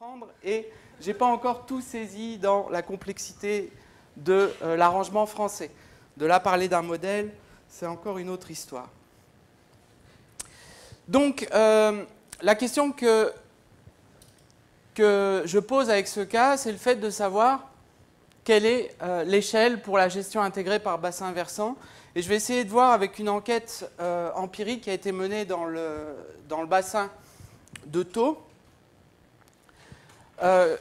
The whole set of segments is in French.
comprendre et je n'ai pas encore tout saisi dans la complexité de l'arrangement français. De là parler d'un modèle, c'est encore une autre histoire. Donc, la question que je pose avec ce cas, c'est le fait de savoir quelle est l'échelle pour la gestion intégrée par bassin versant. Et je vais essayer de voir avec une enquête empirique qui a été menée dans le bassin de Thau. Je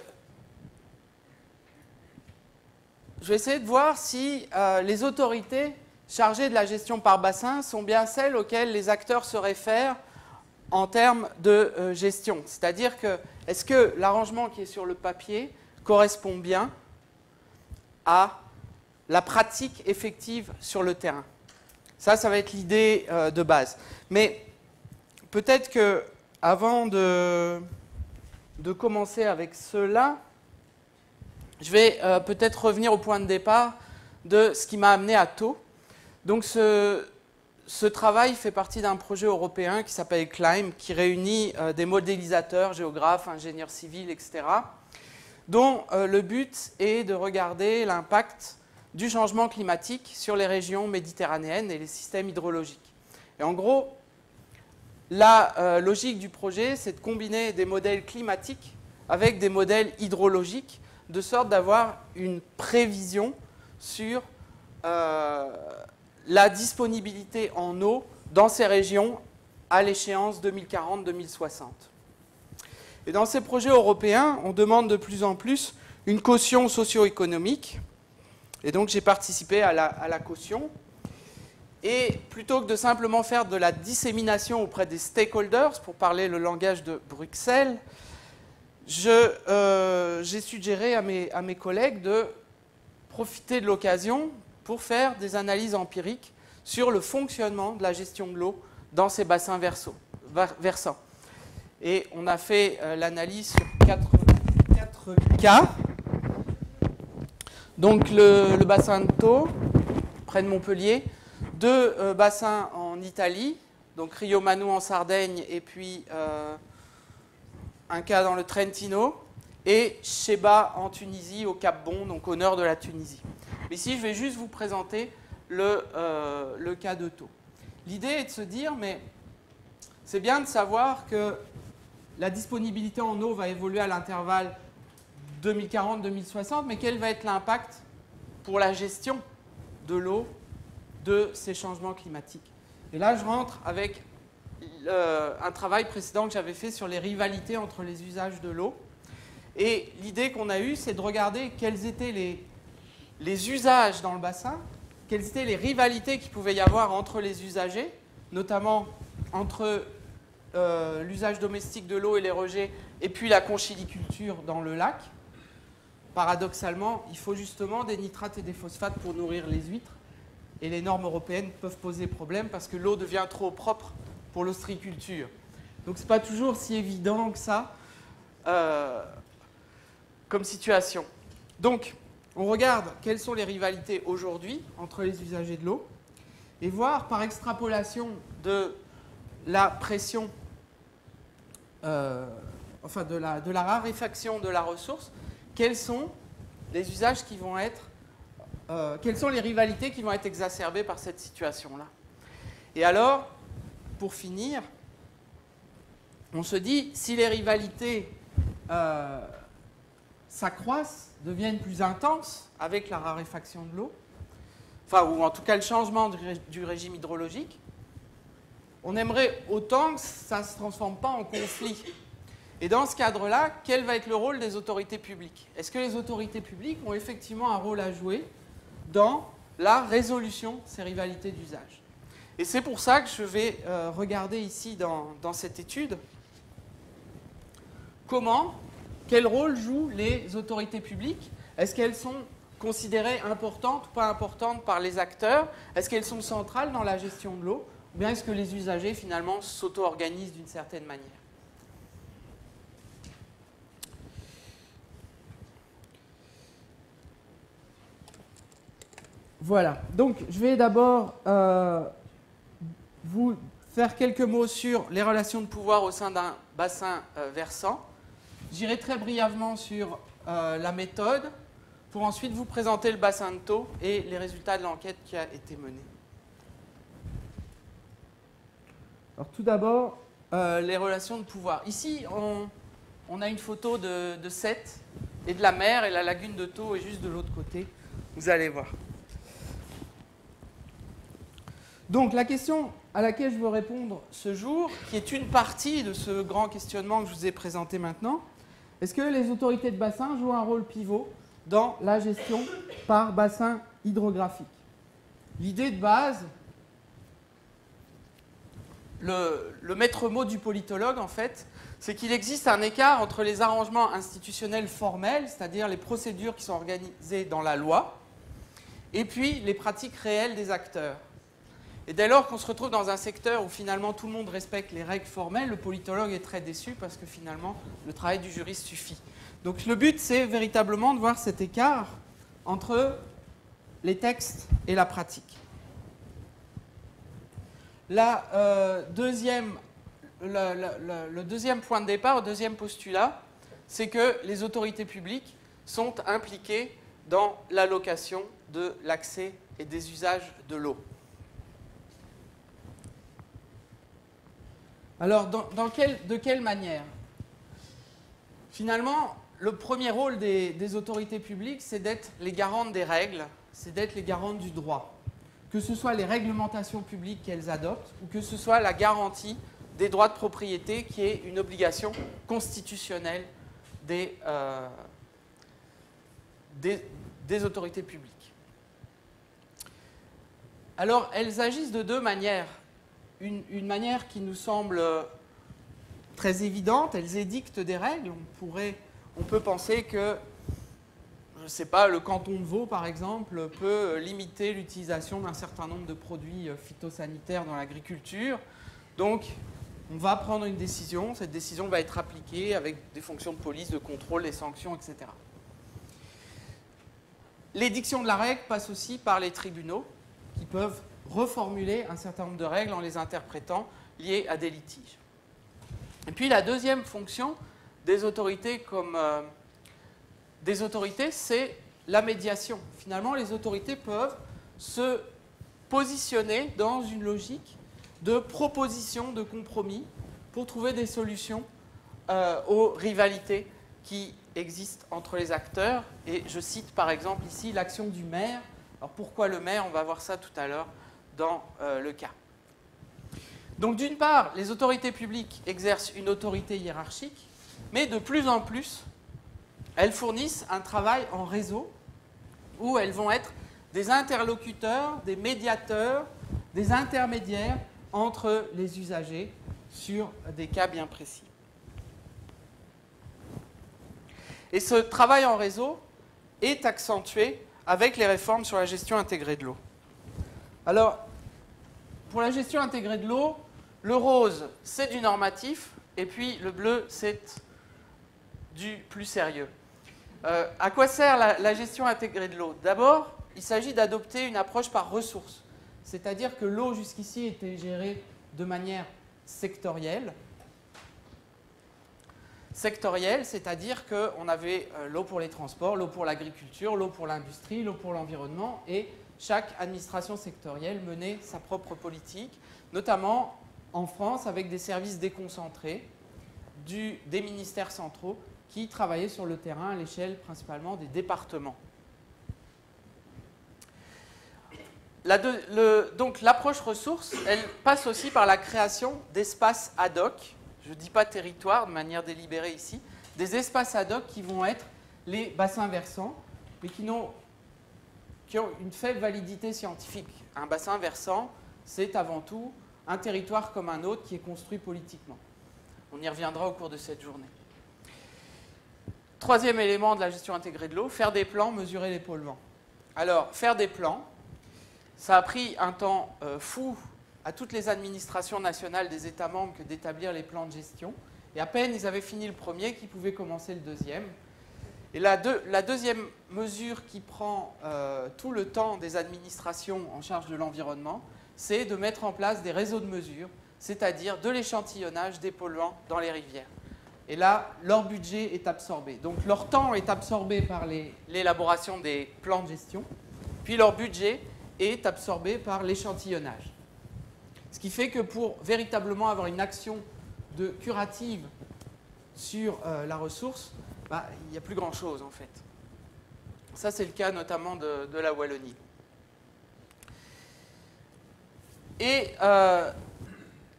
vais essayer de voir si les autorités chargées de la gestion par bassin sont bien celles auxquelles les acteurs se réfèrent en termes de gestion. C'est-à-dire que, est-ce que l'arrangement qui est sur le papier correspond bien à la pratique effective sur le terrain? Ça va être l'idée de base. Mais peut-être que, avant de commencer avec cela, je vais peut-être revenir au point de départ de ce qui m'a amené à Thau. Donc ce travail fait partie d'un projet européen qui s'appelle CLIMB, qui réunit des modélisateurs, géographes, ingénieurs civils, etc., dont le but est de regarder l'impact du changement climatique sur les régions méditerranéennes et les systèmes hydrologiques. Et en gros, la logique du projet, c'est de combiner des modèles climatiques avec des modèles hydrologiques, de sorte d'avoir une prévision sur la disponibilité en eau dans ces régions à l'échéance 2040-2060. Et dans ces projets européens, on demande de plus en plus une caution socio-économique. Et donc j'ai participé à la caution. Et plutôt que de simplement faire de la dissémination auprès des stakeholders, pour parler le langage de Bruxelles, j'ai suggéré à mes collègues de profiter de l'occasion pour faire des analyses empiriques sur le fonctionnement de la gestion de l'eau dans ces bassins versants. Et on a fait l'analyse sur 4 cas. Donc le bassin de Thau, près de Montpellier, 2 bassins en Italie, donc Rio Manu en Sardaigne et puis un cas dans le Trentino, et Cheba en Tunisie, au Cap Bon, donc au nord de la Tunisie. Ici, je vais juste vous présenter le cas de Thau. L'idée est de se dire, mais c'est bien de savoir que la disponibilité en eau va évoluer à l'intervalle 2040-2060, mais quel va être l'impact pour la gestion de l'eau de ces changements climatiques? Et là, je rentre avec un travail précédent que j'avais fait sur les rivalités entre les usages de l'eau. Et l'idée qu'on a eue, c'est de regarder quels étaient les usages dans le bassin, quelles étaient les rivalités qu'il pouvait y avoir entre les usagers, notamment entre l'usage domestique de l'eau et les rejets, et puis la conchiliculture dans le lac. Paradoxalement, il faut justement des nitrates et des phosphates pour nourrir les huîtres, et les normes européennes peuvent poser problème parce que l'eau devient trop propre pour l'ostréiculture. Donc ce n'est pas toujours si évident que ça comme situation. Donc, on regarde quelles sont les rivalités aujourd'hui entre les usagers de l'eau et voir par extrapolation de la pression, enfin de la raréfaction de la ressource, quels sont les usages qui vont être, quelles sont les rivalités qui vont être exacerbées par cette situation-là. Et alors, pour finir, on se dit, si les rivalités s'accroissent, deviennent plus intenses avec la raréfaction de l'eau, enfin, ou en tout cas le changement du régime hydrologique, on aimerait autant que ça ne se transforme pas en conflit. Et dans ce cadre-là, quel va être le rôle des autorités publiques? Est-ce que les autorités publiques ont effectivement un rôle à jouer dans la résolution de ces rivalités d'usage? Et c'est pour ça que je vais regarder ici dans cette étude quel rôle jouent les autorités publiques? Est-ce qu'elles sont considérées importantes ou pas importantes par les acteurs? Est-ce qu'elles sont centrales dans la gestion de l'eau? Ou bien est-ce que les usagers, finalement, s'auto-organisent d'une certaine manière? Voilà. Donc, je vais d'abord vous faire quelques mots sur les relations de pouvoir au sein d'un bassin versant. J'irai très brièvement sur la méthode pour ensuite vous présenter le bassin de taux et les résultats de l'enquête qui a été menée. Alors tout d'abord, les relations de pouvoir. Ici, on a une photo de Sète et de la mer, et la lagune de Thau est juste de l'autre côté. Vous allez voir. Donc la question à laquelle je veux répondre ce jour, qui est une partie de ce grand questionnement que je vous ai présenté maintenant, est-ce que les autorités de bassin jouent un rôle pivot dans la gestion par bassin hydrographique? L'idée de base, le maître mot du politologue, en fait, c'est qu'il existe un écart entre les arrangements institutionnels formels, c'est-à-dire les procédures qui sont organisées dans la loi, et puis les pratiques réelles des acteurs. Et dès lors qu'on se retrouve dans un secteur où finalement tout le monde respecte les règles formelles, le politologue est très déçu parce que finalement le travail du juriste suffit. Donc le but, c'est véritablement de voir cet écart entre les textes et la pratique. Le deuxième point de départ, le deuxième postulat, c'est que les autorités publiques sont impliquées dans l'allocation de l'accès et des usages de l'eau. Alors, de quelle manière? Finalement, le premier rôle des autorités publiques, c'est d'être les garantes des règles, c'est d'être les garantes du droit. Que ce soit les réglementations publiques qu'elles adoptent, ou que ce soit la garantie des droits de propriété, qui est une obligation constitutionnelle des autorités publiques. Alors, elles agissent de deux manières. Une manière qui nous semble très évidente, elles édictent des règles. On peut penser que, je ne sais pas, le canton de Vaud, par exemple, peut limiter l'utilisation d'un certain nombre de produits phytosanitaires dans l'agriculture. Donc, on va prendre une décision. Cette décision va être appliquée avec des fonctions de police, de contrôle, des sanctions, etc. L'édiction de la règle passe aussi par les tribunaux qui peuvent reformuler un certain nombre de règles en les interprétant liées à des litiges. Et puis la deuxième fonction des autorités c'est la médiation. Finalement, les autorités peuvent se positionner dans une logique de proposition de compromis pour trouver des solutions aux rivalités qui existent entre les acteurs. Et je cite par exemple ici l'action du maire. Alors pourquoi le maire? On va voir ça tout à l'heure dans le cas. Donc d'une part, les autorités publiques exercent une autorité hiérarchique, mais de plus en plus, elles fournissent un travail en réseau où elles vont être des interlocuteurs, des médiateurs, des intermédiaires entre les usagers sur des cas bien précis. Et ce travail en réseau est accentué avec les réformes sur la gestion intégrée de l'eau. Alors, pour la gestion intégrée de l'eau, le rose, c'est du normatif, et puis le bleu, c'est du plus sérieux. À quoi sert la gestion intégrée de l'eau? D'abord, il s'agit d'adopter une approche par ressources, c'est-à-dire que l'eau jusqu'ici était gérée de manière sectorielle. Sectorielle, c'est-à-dire qu'on avait l'eau pour les transports, l'eau pour l'agriculture, l'eau pour l'industrie, l'eau pour l'environnement, et chaque administration sectorielle menait sa propre politique, notamment en France avec des services déconcentrés des ministères centraux qui travaillaient sur le terrain à l'échelle principalement des départements. Donc l'approche ressources, elle passe aussi par la création d'espaces ad hoc, je ne dis pas territoire de manière délibérée ici, des espaces ad hoc qui vont être les bassins versants, mais qui ont une faible validité scientifique. Un bassin versant, c'est avant tout un territoire comme un autre qui est construit politiquement. On y reviendra au cours de cette journée. Troisième élément de la gestion intégrée de l'eau, faire des plans, mesurer les polluants. Alors, faire des plans, ça a pris un temps fou à toutes les administrations nationales des États membres que d'établir les plans de gestion. Et à peine ils avaient fini le premier, qu'ils pouvaient commencer le deuxième. Et la deuxième mesure qui prend tout le temps des administrations en charge de l'environnement, c'est de mettre en place des réseaux de mesure, c'est-à-dire de l'échantillonnage des polluants dans les rivières. et là, leur budget est absorbé. Donc leur temps est absorbé par l'élaboration des plans de gestion, puis leur budget est absorbé par l'échantillonnage. Ce qui fait que pour véritablement avoir une action curative sur la ressource, il n'y a plus grand-chose en fait. Ça, c'est le cas notamment de la Wallonie. Et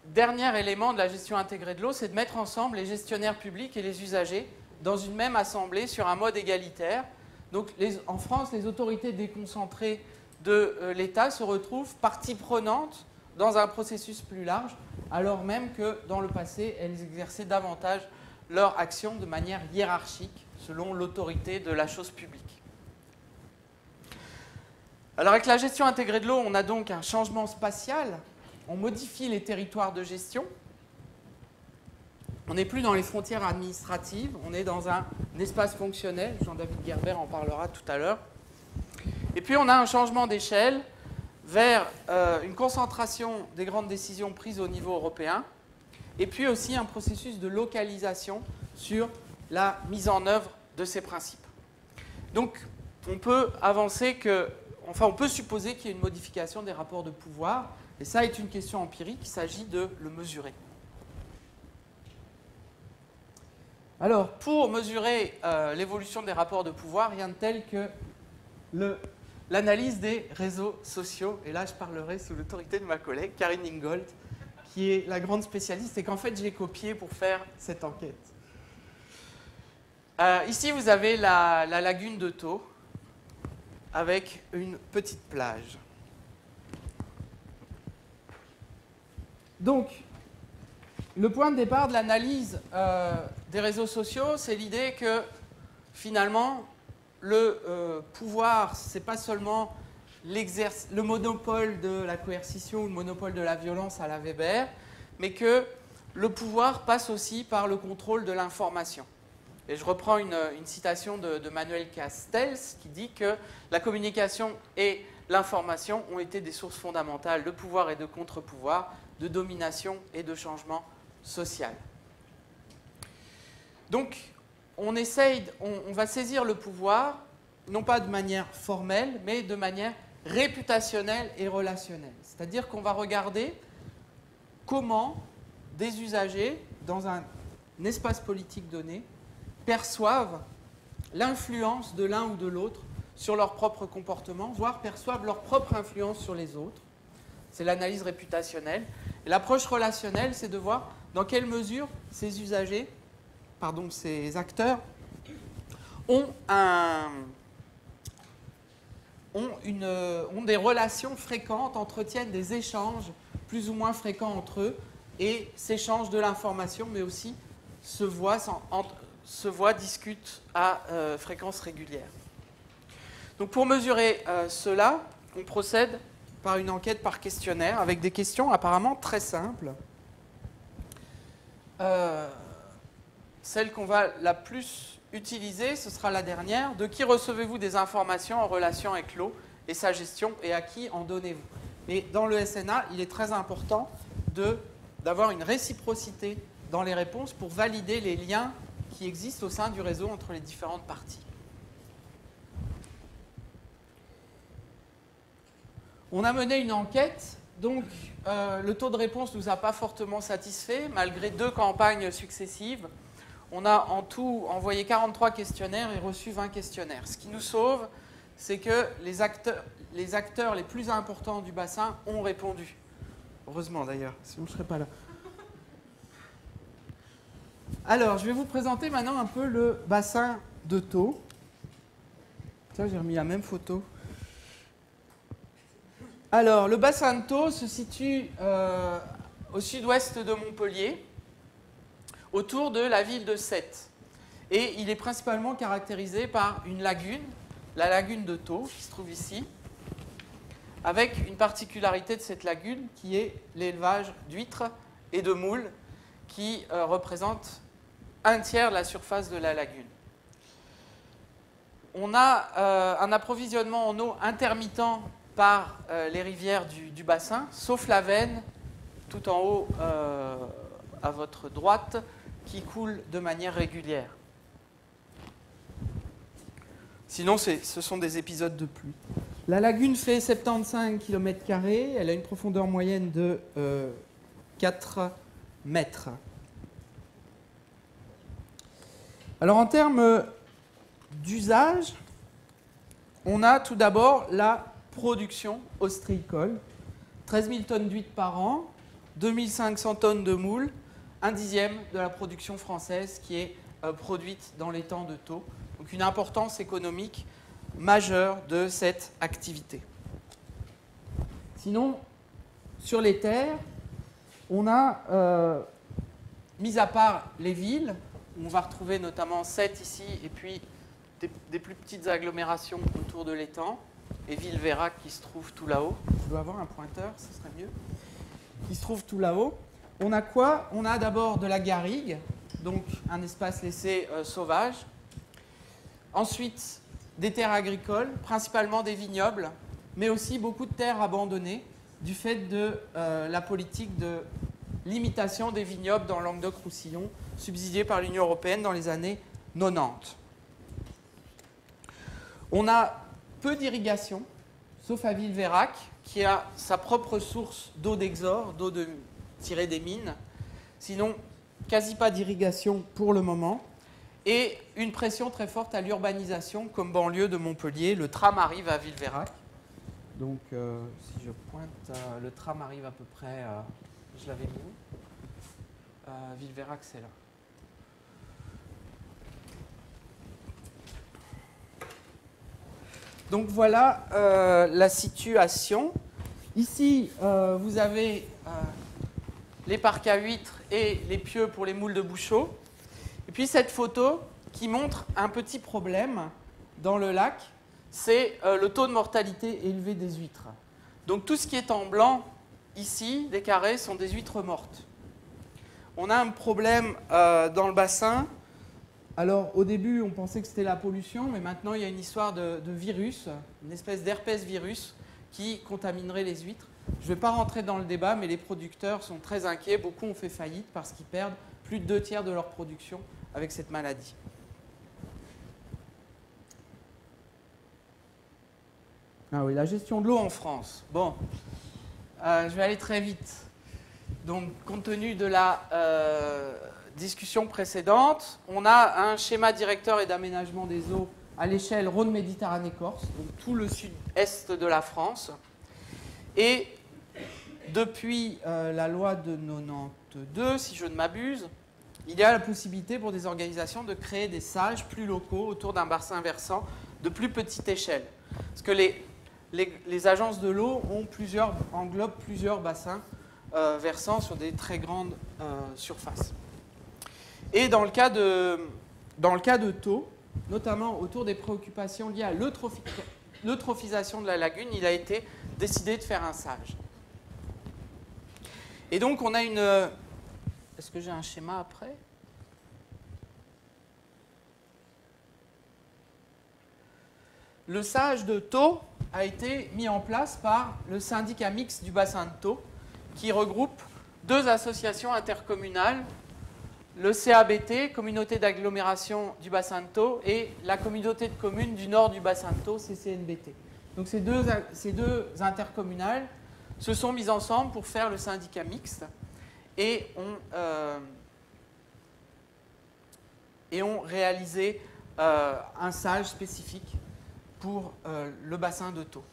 dernier élément de la gestion intégrée de l'eau, c'est de mettre ensemble les gestionnaires publics et les usagers dans une même assemblée sur un mode égalitaire. Donc en France, les autorités déconcentrées de l'État se retrouvent partie prenante dans un processus plus large, alors même que dans le passé, elles exerçaient davantage leur action de manière hiérarchique, selon l'autorité de la chose publique. Alors avec la gestion intégrée de l'eau, on a donc un changement spatial, on modifie les territoires de gestion, on n'est plus dans les frontières administratives, on est dans un espace fonctionnel, Jean-David Gerber en parlera tout à l'heure. Et puis on a un changement d'échelle vers une concentration des grandes décisions prises au niveau européen, et puis aussi un processus de localisation sur la mise en œuvre de ces principes. Donc on peut avancer on peut supposer qu'il y a une modification des rapports de pouvoir, et ça est une question empirique, il s'agit de le mesurer. Alors, pour mesurer l'évolution des rapports de pouvoir, rien de tel que l'analyse des réseaux sociaux. Et là, je parlerai sous l'autorité de ma collègue, Karine Ingold, qui est la grande spécialiste et qu'en fait, j'ai copié pour faire cette enquête. Ici, vous avez la lagune de Thau, avec une petite plage. Donc, le point de départ de l'analyse des réseaux sociaux, c'est l'idée que finalement, le pouvoir, ce n'est pas seulement le monopole de la coercition ou le monopole de la violence à la Weber, mais que le pouvoir passe aussi par le contrôle de l'information. Et je reprends une citation de Manuel Castells qui dit que la communication et l'information ont été des sources fondamentales de pouvoir et de contre-pouvoir, de domination et de changement social. Donc, on va saisir le pouvoir, non pas de manière formelle, mais de manière réputationnelle et relationnelle. C'est-à-dire qu'on va regarder comment des usagers, dans un espace politique donné, perçoivent l'influence de l'un ou de l'autre sur leur propre comportement, voire perçoivent leur propre influence sur les autres. C'est l'analyse réputationnelle. Et l'approche relationnelle, c'est de voir dans quelle mesure ces usagers, ces acteurs, ont des relations fréquentes, entretiennent des échanges plus ou moins fréquents entre eux et s'échangent de l'information, mais aussi se voient, discutent à fréquence régulière. Donc pour mesurer cela, on procède par une enquête par questionnaire avec des questions apparemment très simples. Celle qu'on va la plus utiliser, ce sera la dernière. De qui recevez-vous des informations en relation avec l'eau et sa gestion, et à qui en donnez-vous? Et dans le SNA, il est très important d'avoir une réciprocité dans les réponses pour valider les liens qui existent au sein du réseau entre les différentes parties. On a mené une enquête, donc le taux de réponse ne nous a pas fortement satisfait, malgré 2 campagnes successives. On a en tout envoyé 43 questionnaires et reçu 20 questionnaires. Ce qui nous sauve, c'est que les acteurs les plus importants du bassin ont répondu. Heureusement d'ailleurs, sinon je ne serais pas là. Alors, je vais vous présenter maintenant un peu le bassin de Thau. Tiens, j'ai remis la même photo. Alors, le bassin de Thau se situe au sud-ouest de Montpellier, autour de la ville de Sète. Et il est principalement caractérisé par une lagune, la lagune de Thau, qui se trouve ici, avec une particularité de cette lagune qui est l'élevage d'huîtres et de moules, qui représente un tiers de la surface de la lagune. On a un approvisionnement en eau intermittent par les rivières du bassin, sauf la Veine, tout en haut à votre droite, qui coule de manière régulière. Sinon, ce sont des épisodes de pluie. La lagune fait 75 km², elle a une profondeur moyenne de 4 mètres. Alors en termes d'usage, on a tout d'abord la production ostréicole. 13 000 tonnes d'huîtres par an, 2 500 tonnes de moules, 1/10 de la production française qui est produite dans l'étang de Thau. Donc une importance économique majeure de cette activité. Sinon, sur les terres, on a, mis à part les villes, où on va retrouver notamment Sète ici, et puis des plus petites agglomérations autour de l'étang, et Villeveyrac qui se trouve tout là-haut. Je dois avoir un pointeur, ce serait mieux. Qui se trouve tout là-haut. On a quoi? On a d'abord de la garrigue, donc un espace laissé sauvage. Ensuite, des terres agricoles, principalement des vignobles, mais aussi beaucoup de terres abandonnées du fait de la politique de limitation des vignobles dans le Languedoc-Roussillon, subsidiée par l'Union européenne dans les années 90. On a peu d'irrigation, sauf à Villeveyrac, qui a sa propre source d'eau d'exor, d'eau tirée des mines. Sinon, quasi pas d'irrigation pour le moment. Et une pression très forte à l'urbanisation, comme banlieue de Montpellier. Le tram arrive à Villeveyrac. Donc, si je pointe, le tram arrive à peu près, je l'avais mis. Villeveyrac, c'est là. Donc voilà la situation. Ici, vous avez les parcs à huîtres et les pieux pour les moules de Bouchot. Et puis cette photo qui montre un petit problème dans le lac, c'est le taux de mortalité élevé des huîtres. Donc tout ce qui est en blanc ici, des carrés, sont des huîtres mortes. On a un problème dans le bassin. Alors au début, on pensait que c'était la pollution, mais maintenant il y a une histoire de virus, une espèce d'herpès virus qui contaminerait les huîtres. Je ne vais pas rentrer dans le débat, mais les producteurs sont très inquiets. Beaucoup ont fait faillite parce qu'ils perdent plus de 2/3 de leur production avec cette maladie. Ah oui, la gestion de l'eau en France. Bon, je vais aller très vite. Donc, compte tenu de la discussion précédente, on a un schéma directeur et d'aménagement des eaux à l'échelle Rhône-Méditerranée-Corse, donc tout le sud-est de la France. Et depuis la loi de 92, si je ne m'abuse, il y a la possibilité pour des organisations de créer des SAGE plus locaux autour d'un bassin versant de plus petite échelle. Parce que les agences de l'eau englobent plusieurs bassins versant sur des très grandes surfaces. Et dans le cas de Thau, notamment autour des préoccupations liées à l'eutrophisation de la lagune, il a été décidé de faire un SAGE. Et donc on a une... Est-ce que j'ai un schéma après ? Le SAGE de Thau a été mis en place par le syndicat mixte du bassin de Thau, qui regroupe deux associations intercommunales, le CABT, Communauté d'agglomération du bassin de Thau, et la communauté de communes du nord du bassin de Thau, CCNBT. Donc ces deux intercommunales se sont mises ensemble pour faire le syndicat mixte et ont réalisé un SAGE spécifique pour le bassin de Thau.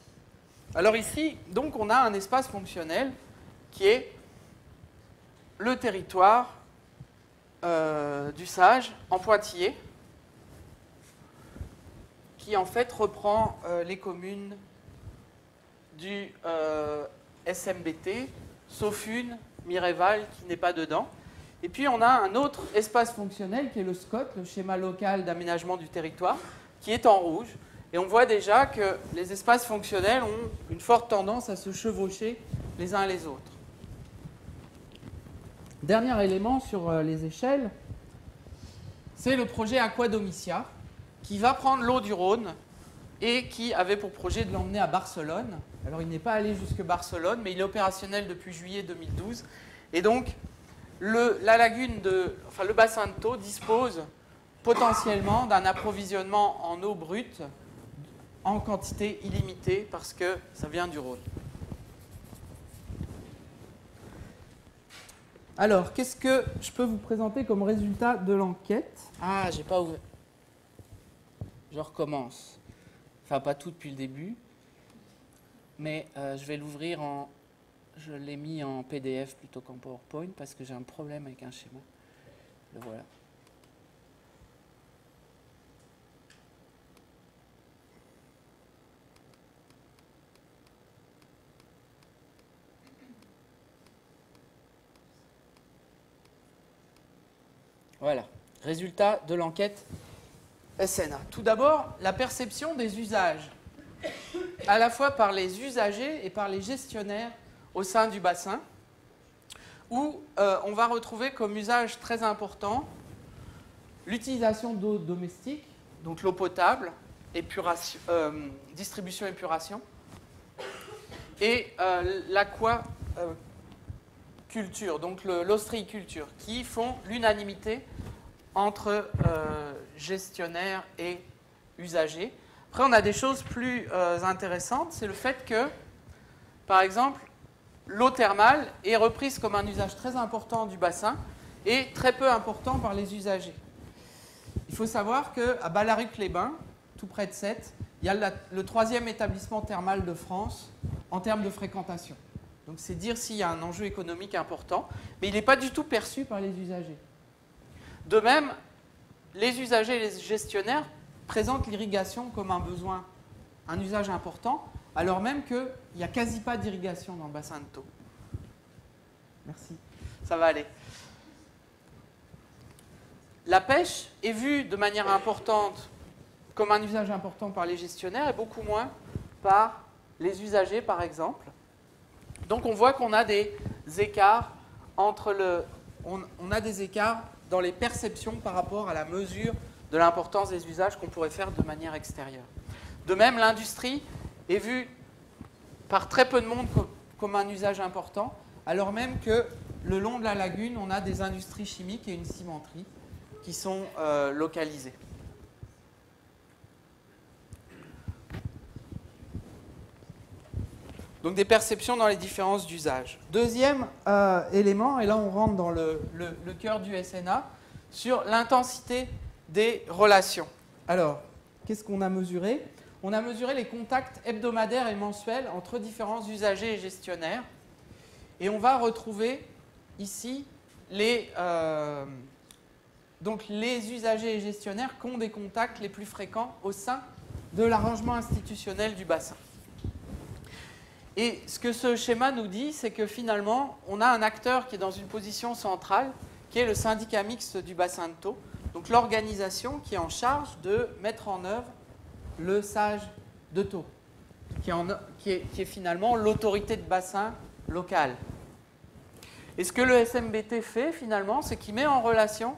Alors ici, donc, on a un espace fonctionnel qui est le territoire du SAGE en pointillé, qui en fait reprend les communes du SMBT, sauf une, Mireval, qui n'est pas dedans. Et puis on a un autre espace fonctionnel qui est le SCOT, le schéma local d'aménagement du territoire, qui est en rouge. Et on voit déjà que les espaces fonctionnels ont une forte tendance à se chevaucher les uns les autres. Dernier élément sur les échelles, c'est le projet Aquadomitia, qui va prendre l'eau du Rhône et qui avait pour projet de l'emmener à Barcelone. Alors il n'est pas allé jusque Barcelone, mais il est opérationnel depuis juillet 2012. Et donc, le bassin de Thau dispose potentiellement d'un approvisionnement en eau brute en quantité illimitée parce que ça vient du Rhône. Alors, qu'est-ce que je peux vous présenter comme résultat de l'enquête? Ah, j'ai pas ouvert. Je recommence. Enfin, pas tout depuis le début. Mais je vais l'ouvrir en... Je l'ai mis en PDF plutôt qu'en PowerPoint parce que j'ai un problème avec un schéma. Le voilà. Voilà. Résultat de l'enquête SNA. Tout d'abord, la perception des usages, à la fois par les usagers et par les gestionnaires au sein du bassin, où on va retrouver comme usage très important l'utilisation d'eau domestique, donc l'eau potable, distribution épuration, et l'aquaculture, donc l'ostréiculture, qui font l'unanimité entre gestionnaires et usagers. Après, on a des choses plus intéressantes, c'est le fait que, par exemple, l'eau thermale est reprise comme un usage très important du bassin et très peu important par les usagers. Il faut savoir qu'à Ballaruc-les-Bains, tout près de Sète, il y a le 3e établissement thermal de France en termes de fréquentation. Donc c'est dire s'il y a un enjeu économique important, mais il n'est pas du tout perçu par les usagers. De même, les usagers et les gestionnaires présentent l'irrigation comme un besoin, un usage important, alors même qu'il n'y a quasi pas d'irrigation dans le bassin de Thau. Merci. Ça va aller. La pêche est vue de manière importante comme un usage important par les gestionnaires et beaucoup moins par les usagers, par exemple. Donc on voit qu'on a des écarts on a des écarts dans les perceptions par rapport à la mesure de l'importance des usages qu'on pourrait faire de manière extérieure. De même, l'industrie est vue par très peu de monde comme un usage important, alors même que le long de la lagune, on a des industries chimiques et une cimenterie qui sont localisées. Donc des perceptions dans les différences d'usage. Deuxième élément, et là on rentre dans le cœur du SNA, sur l'intensité des relations. Alors, qu'est-ce qu'on a mesuré? On a mesuré les contacts hebdomadaires et mensuels entre différents usagers et gestionnaires. Et on va retrouver ici les usagers et gestionnaires qui ont des contacts les plus fréquents au sein de l'arrangement institutionnel du bassin. Et ce que ce schéma nous dit, c'est que finalement, on a un acteur qui est dans une position centrale, qui est le syndicat mixte du bassin de Thau, donc l'organisation qui est en charge de mettre en œuvre le SAGE de Thau, qui est finalement l'autorité de bassin locale. Et ce que le SMBT fait finalement, c'est qu'il met en relation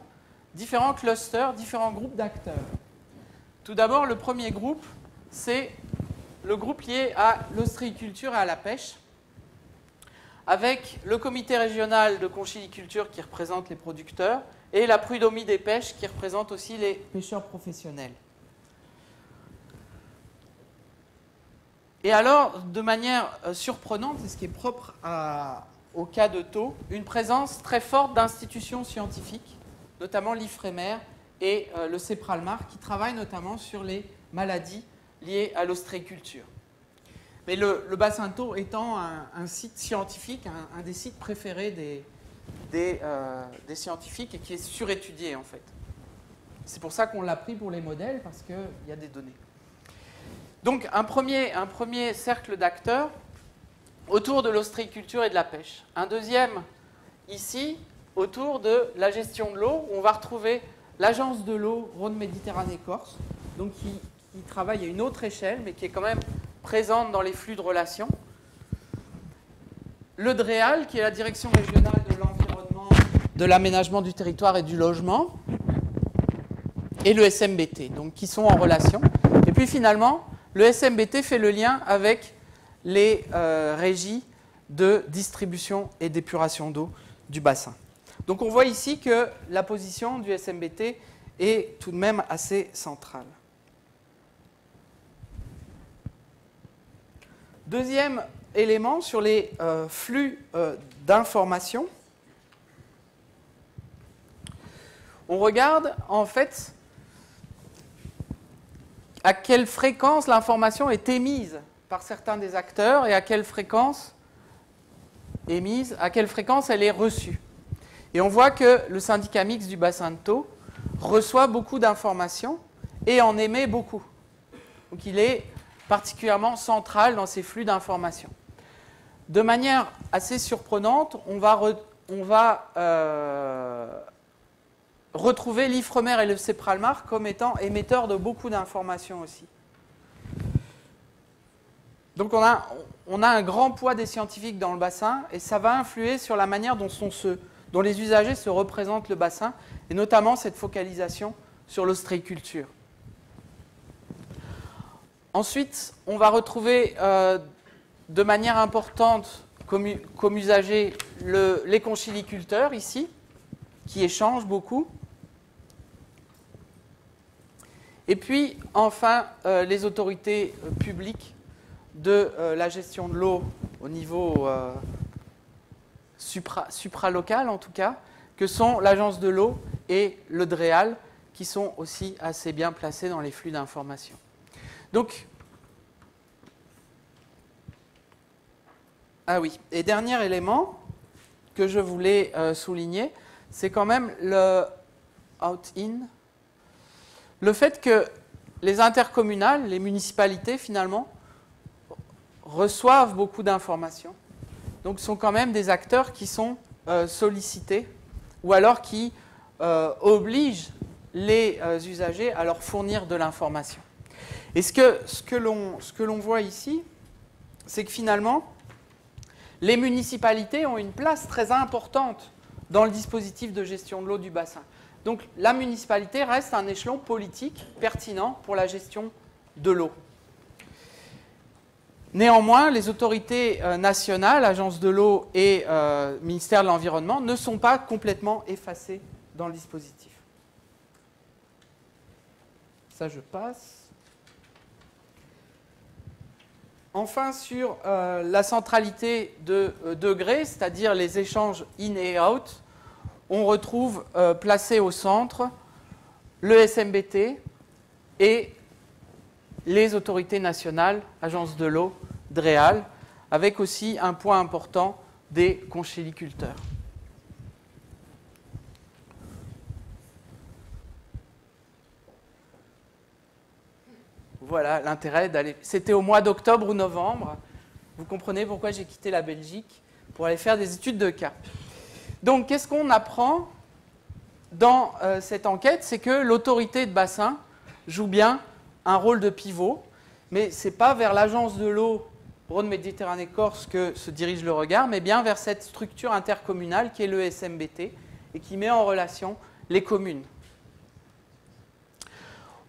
différents clusters, différents groupes d'acteurs. Tout d'abord, le premier groupe, c'est le groupe lié à l'ostréiculture et à la pêche, avec le comité régional de conchiliculture qui représente les producteurs et la prud'homie des pêches qui représente aussi les pêcheurs professionnels. Et alors, de manière surprenante, et ce qui est propre au cas de Thau, une présence très forte d'institutions scientifiques, notamment l'IFREMER et le CEPRALMAR, qui travaillent notamment sur les maladies liées à l'ostréiculture. Mais le bassin de Thau étant un site scientifique, un des sites préférés des scientifiques et qui est surétudié en fait. C'est pour ça qu'on l'a pris pour les modèles, parce qu'il y a des données. Donc un premier cercle d'acteurs autour de l'ostréiculture et de la pêche. Un deuxième ici autour de la gestion de l'eau, où on va retrouver l'agence de l'eau Rhône-Méditerranée-Corse, donc qui travaille à une autre échelle, mais qui est quand même présente dans les flux de relations. Le DREAL, qui est la direction régionale de l'environnement, de l'aménagement du territoire et du logement, et le SMBT, donc qui sont en relation. Et puis finalement, le SMBT fait le lien avec les régies de distribution et d'épuration d'eau du bassin. Donc on voit ici que la position du SMBT est tout de même assez centrale. Deuxième élément sur les flux d'informations. On regarde en fait à quelle fréquence l'information est émise par certains des acteurs et à quelle fréquence émise, à quelle fréquence elle est reçue. Et on voit que le syndicat mixte du bassin de Thau reçoit beaucoup d'informations et en émet beaucoup. Donc il est particulièrement central dans ces flux d'informations. De manière assez surprenante, on va retrouver l'Ifremer et le CEPRALMAR comme étant émetteurs de beaucoup d'informations aussi. Donc on a un grand poids des scientifiques dans le bassin et ça va influer sur la manière dont les usagers se représentent le bassin et notamment cette focalisation sur l'ostréiculture. Ensuite, on va retrouver de manière importante comme usagers les conchiliculteurs ici, qui échangent beaucoup. Et puis, enfin, les autorités publiques de la gestion de l'eau au niveau supralocal, en tout cas, que sont l'Agence de l'eau et le DREAL, qui sont aussi assez bien placés dans les flux d'informations. Donc, ah oui, et dernier élément que je voulais souligner, c'est quand même le out-in, le fait que les intercommunales, les municipalités finalement, reçoivent beaucoup d'informations, donc sont quand même des acteurs qui sont sollicités ou alors qui obligent les usagers à leur fournir de l'information. Et ce que l'on voit ici, c'est que finalement, les municipalités ont une place très importante dans le dispositif de gestion de l'eau du bassin. Donc la municipalité reste un échelon politique pertinent pour la gestion de l'eau. Néanmoins, les autorités nationales, Agence de l'eau et ministère de l'Environnement, ne sont pas complètement effacées dans le dispositif. Ça, je passe. Enfin, sur la centralité de degrés, c'est-à-dire les échanges in et out, on retrouve placé au centre le SMBT et les autorités nationales, Agence de l'eau, DREAL, avec aussi un point important des conchiliculteurs. Voilà l'intérêt d'aller. C'était au mois d'octobre ou novembre. Vous comprenez pourquoi j'ai quitté la Belgique pour aller faire des études de cas. Donc, qu'est-ce qu'on apprend dans cette enquête? C'est que l'autorité de bassin joue bien un rôle de pivot, mais ce n'est pas vers l'Agence de l'eau Rhône-Méditerranée-Corse que se dirige le regard, mais bien vers cette structure intercommunale qui est le SMBT et qui met en relation les communes.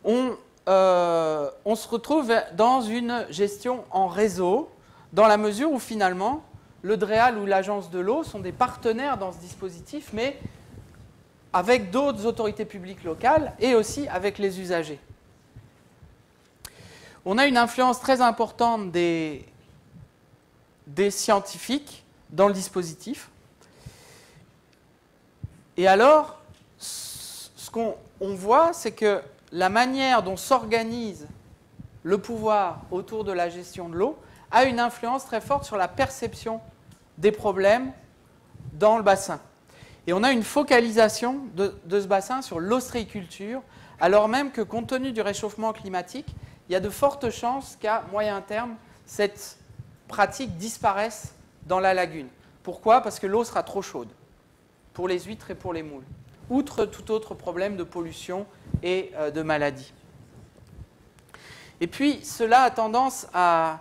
On se retrouve dans une gestion en réseau, dans la mesure où finalement, le DREAL ou l'Agence de l'eau sont des partenaires dans ce dispositif, mais avec d'autres autorités publiques locales et aussi avec les usagers. On a une influence très importante des scientifiques dans le dispositif. Et alors, ce qu'on voit, c'est que la manière dont s'organise le pouvoir autour de la gestion de l'eau a une influence très forte sur la perception des problèmes dans le bassin. Et on a une focalisation de ce bassin sur l'ostréiculture, alors même que, compte tenu du réchauffement climatique, il y a de fortes chances qu'à moyen terme, cette pratique disparaisse dans la lagune. Pourquoi? Parce que l'eau sera trop chaude pour les huîtres et pour les moules, outre tout autre problème de pollution et de maladie. Et puis, cela a tendance à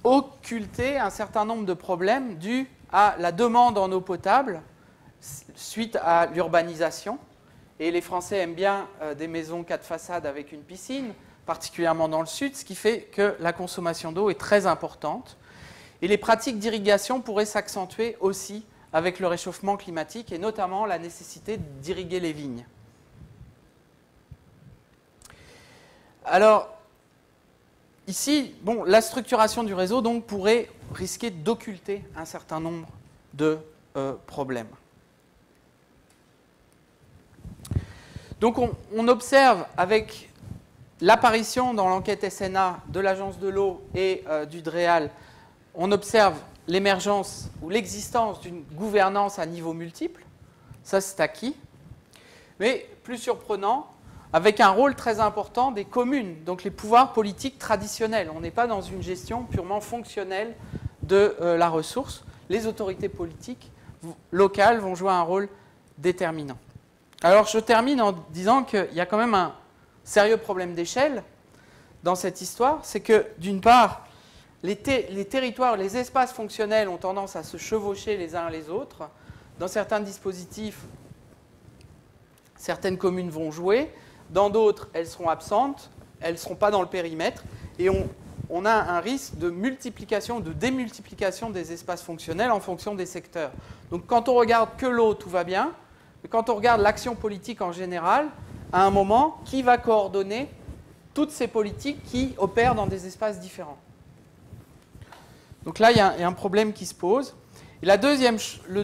occulter un certain nombre de problèmes dus à la demande en eau potable suite à l'urbanisation. Et les Français aiment bien des maisons 4 façades avec une piscine, particulièrement dans le sud, ce qui fait que la consommation d'eau est très importante. Et les pratiques d'irrigation pourraient s'accentuer aussi avec le réchauffement climatique et notamment la nécessité d'irriguer les vignes. Alors, ici, bon, la structuration du réseau donc, pourrait risquer d'occulter un certain nombre de problèmes. Donc on observe avec l'apparition dans l'enquête SNA de l'Agence de l'eau et du DREAL, on observe l'émergence ou l'existence d'une gouvernance à niveau multiple. Ça, c'est acquis. Mais plus surprenant, avec un rôle très important des communes, donc les pouvoirs politiques traditionnels. On n'est pas dans une gestion purement fonctionnelle de la ressource. Les autorités politiques locales vont jouer un rôle déterminant. Alors, je termine en disant qu'il y a quand même un sérieux problème d'échelle dans cette histoire. C'est que, d'une part, les territoires, les espaces fonctionnels ont tendance à se chevaucher les uns les autres. Dans certains dispositifs, certaines communes vont jouer. Dans d'autres, elles seront absentes. Elles ne seront pas dans le périmètre. Et on a un risque de multiplication, de démultiplication des espaces fonctionnels en fonction des secteurs. Donc, quand on regarde que l'eau, tout va bien. Mais quand on regarde l'action politique en général, à un moment, qui va coordonner toutes ces politiques qui opèrent dans des espaces différents? Donc là, il y a un problème qui se pose. Et le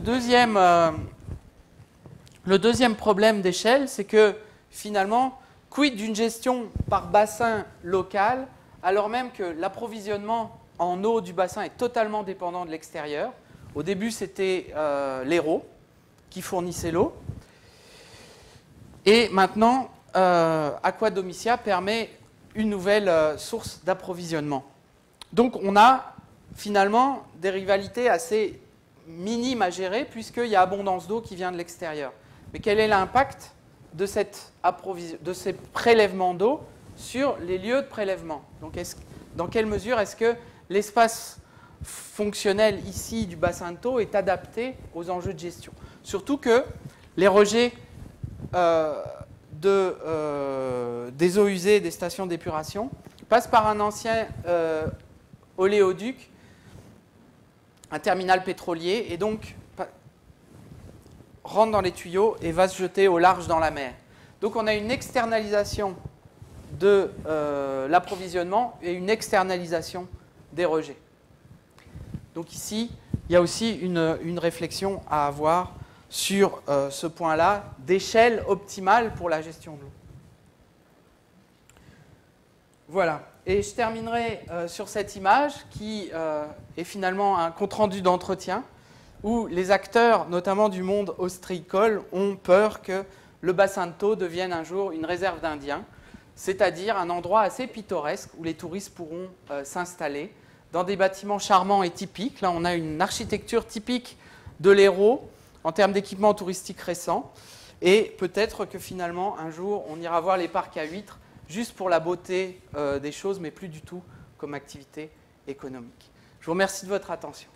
deuxième problème d'échelle, c'est que finalement, quid d'une gestion par bassin local, alors même que l'approvisionnement en eau du bassin est totalement dépendant de l'extérieur. Au début, c'était l'Hérault qui fournissait l'eau. Et maintenant, Aqua Domitia permet une nouvelle source d'approvisionnement. Donc on a finalement des rivalités assez minimes à gérer puisqu'il y a abondance d'eau qui vient de l'extérieur. Mais quel est l'impact de ces prélèvements d'eau sur les lieux de prélèvement? Donc dans quelle mesure est-ce que l'espace fonctionnel ici du bassin de Thau est adapté aux enjeux de gestion? Surtout que les rejets des eaux usées des stations d'épuration passent par un ancien oléoduc, un terminal pétrolier, et donc rentre dans les tuyaux et va se jeter au large dans la mer. Donc on a une externalisation de l'approvisionnement et une externalisation des rejets. Donc ici, il y a aussi une réflexion à avoir sur ce point-là d'échelle optimale pour la gestion de l'eau. Voilà. Et je terminerai sur cette image qui est finalement un compte-rendu d'entretien où les acteurs, notamment du monde ostréicole, ont peur que le bassin de Thau devienne un jour une réserve d'Indiens, c'est-à-dire un endroit assez pittoresque où les touristes pourront s'installer dans des bâtiments charmants et typiques. Là, on a une architecture typique de l'Hérault en termes d'équipements touristiques récents. Et peut-être que finalement, un jour, on ira voir les parcs à huîtres juste pour la beauté des choses, mais plus du tout comme activité économique. Je vous remercie de votre attention.